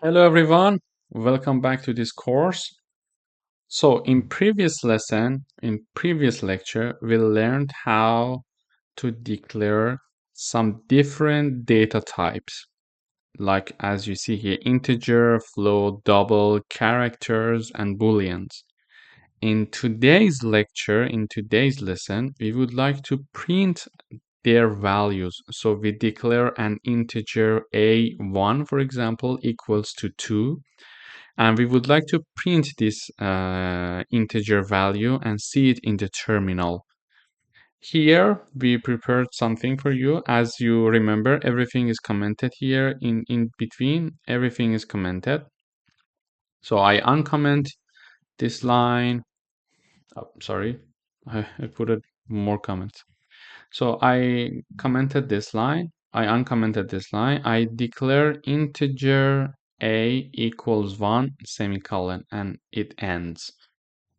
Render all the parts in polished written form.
Hello everyone, welcome back to this course. So in previous lecture, we learned how to declare some different data types, like as you see here, integer, float, double, characters, and booleans. In today's lesson, we would like to print their values. So we declare an integer a1, for example, equals to 2. And we would like to print this integer value and see it in the terminal. Here we prepared something for you. As you remember, everything is commented here in between. Everything is commented. So I uncomment this line. Oh, sorry, I put more comments. So I commented this line. I uncommented this line. I declare integer a equals 1 semicolon and it ends.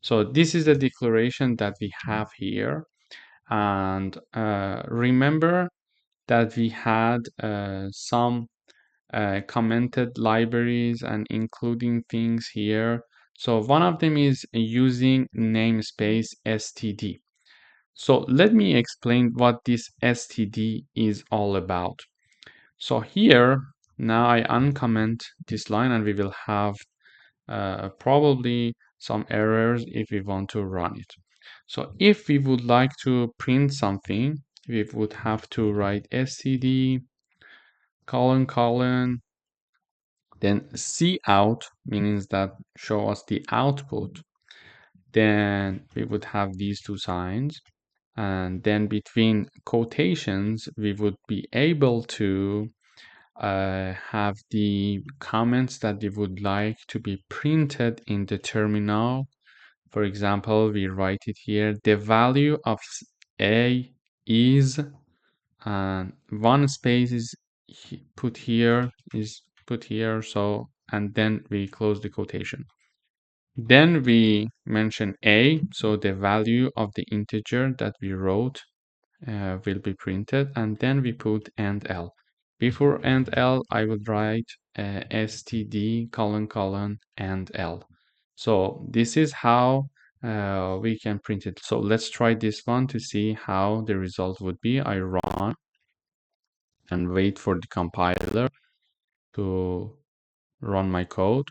So this is the declaration that we have here. And remember that we had some commented libraries and including things here. So one of them is using namespace std. So let me explain what this std is all about. So here, now I uncomment this line and we will have probably some errors if we want to run it. So if we would like to print something, we would have to write std colon, then cout means that show us the output. Then we would have these two signs. And then between quotations, we would be able to have the comments that we would like to be printed in the terminal. For example, we write it here, the value of a is, and one space is put here, so, and then we close the quotation. Then we mention a, so the value of the integer that we wrote will be printed, and then we put end l. Before end l, I would write std colon end l. So this is how we can print it. So let's try this one to see how the result would be. I run and wait for the compiler to run my code.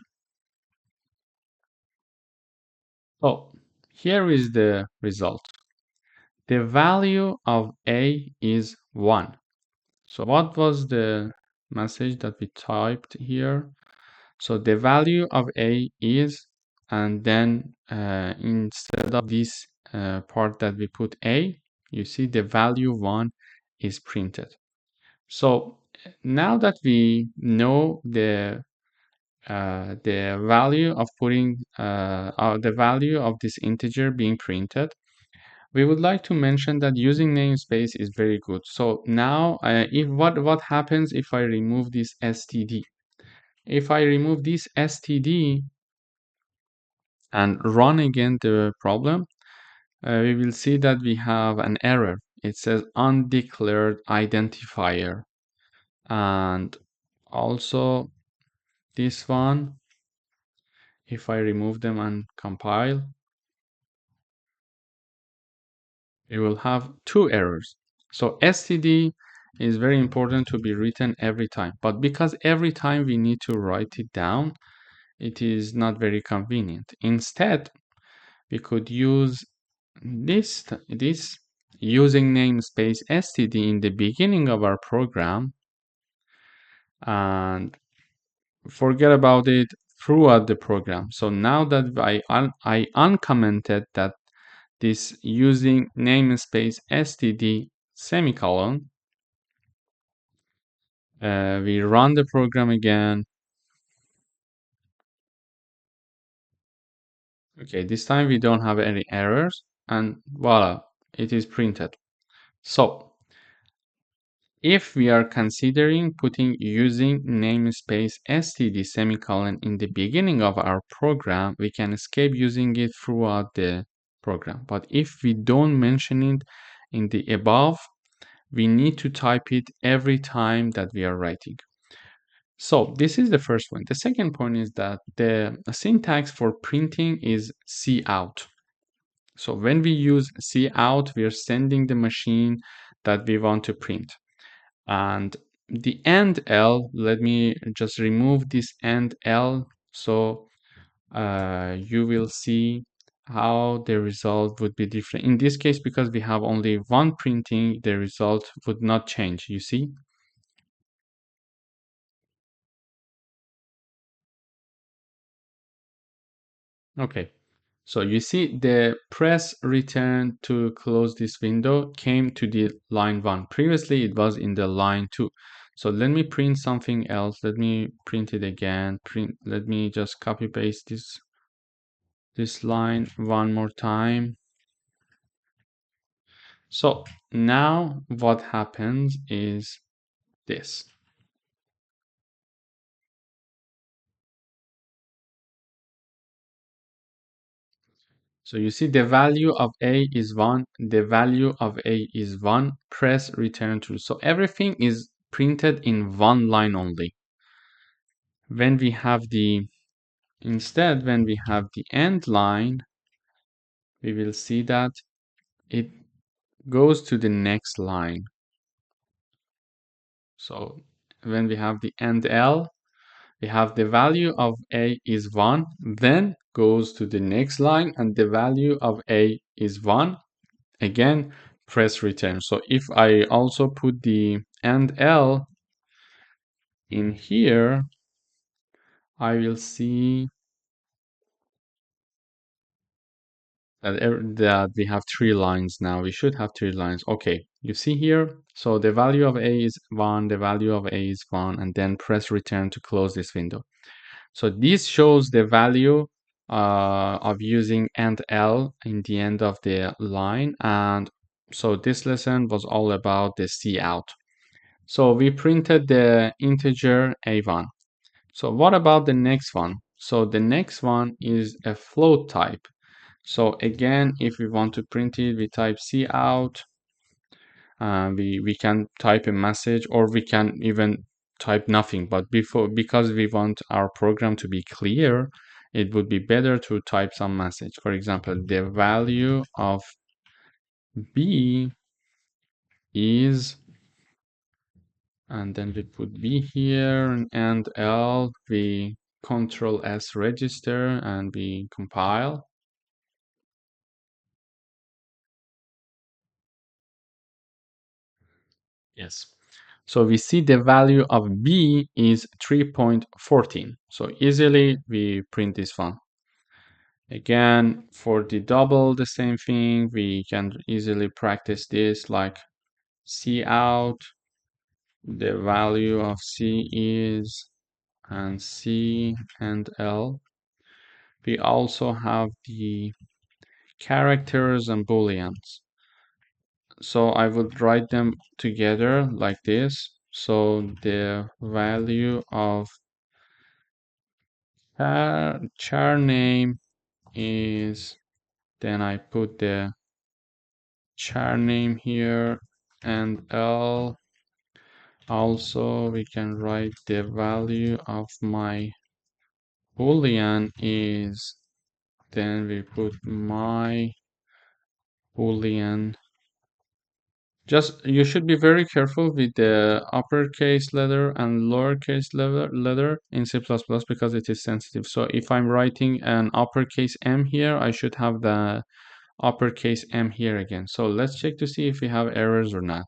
Oh, here is the result. The value of a is 1. So what was the message that we typed here? So the value of a is, and then instead of this part that we put a, you see the value 1 is printed. So now that we know the value of putting the value of this integer being printed, we would like to mention that using namespace is very good. So now, if what happens if I remove this std? If I remove this std and run again the problem, we will see that we have an error. It says undeclared identifier, and also this one. If I remove them and compile, we will have 2 errors. So std is very important to be written every time, but because every time we need to write it down, it is not very convenient. Instead, we could use this using namespace std in the beginning of our program and forget about it throughout the program. So now that I uncommented that this using namespace std semicolon, we run the program again. Okay, this time we don't have any errors, and voila, it is printed. So if we are considering putting using namespace std semicolon in the beginning of our program, we can escape using it throughout the program. But if we don't mention it in the above, we need to type it every time that we are writing. So this is the first point. The second point is that the syntax for printing is cout. So when we use cout, we are sending the machine that we want to print. And the end L, let me just remove this end L so you will see how the result would be different. In this case, because we have only one printing, the result would not change, you see? Okay, so you see the press return to close this window came to the line 1. Previously, it was in the line 2. So let me print something else. Let me print it again. Let me just copy paste this line one more time. So now what happens is this. So you see the value of A is 1, the value of A is 1, press return true. So everything is printed in one line only. When we have instead, when we have the end line, we will see that it goes to the next line. So when we have the end L, we have the value of A is 1, then goes to the next line, and the value of A is 1, again press return. So if I also put the end L in here, I will see that we have 3 lines now. We should have 3 lines. Okay, you see here, so the value of A is 1, the value of A is 1, and then press return to close this window. So this shows the value of using end L in the end of the line. And so this lesson was all about the cout. So we printed the integer A1. So what about the next one? So the next one is a float type. So again, if we want to print it, we type cout. We can type a message, or we can even type nothing. But because we want our program to be clear, it would be better to type some message. For example, the value of B is, and then we put B here, and L, we Control S register, and we compile. Yes. So we see the value of B is 3.14. So easily we print this one. Again, for the double, the same thing. We can easily practice this, like cout, the value of C is, and C and L. We also have the characters and booleans. So I would write them together like this. So the value of char name is, then I put the char name here, and L. Also, we can write the value of my boolean is, then we put my boolean. Just you should be very careful with the uppercase letter and lowercase letter in C++ because it is sensitive. So if I'm writing an uppercase M here, I should have the uppercase M here again. So let's check to see if we have errors or not.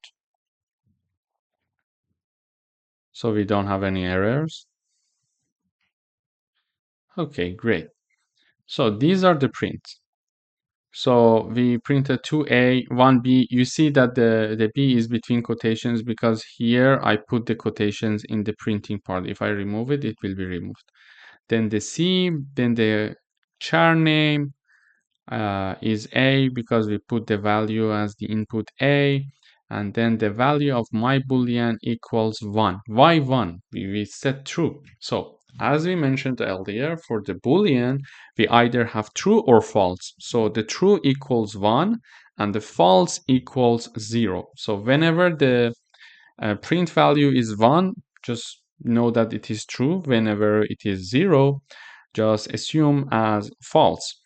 So we don't have any errors. Okay, great. So these are the prints. So we printed 2A, 1B. You see that the B is between quotations because here I put the quotations in the printing part. If I remove it, it will be removed. Then the C, then the char name is A because we put the value as the input A. And then the value of my boolean equals 1. Why 1? We set true. So as we mentioned earlier, for the boolean, we either have true or false. So the true equals 1 and the false equals 0. So whenever the print value is 1, just know that it is true. Whenever it is 0, just assume as false.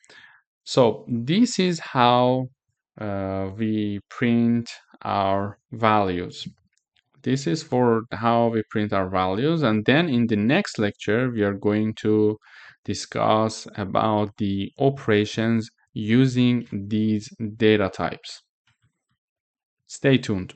So this is how we print our values. This is for how we print our values. And then in the next lecture, we are going to discuss about the operations using these data types. Stay tuned.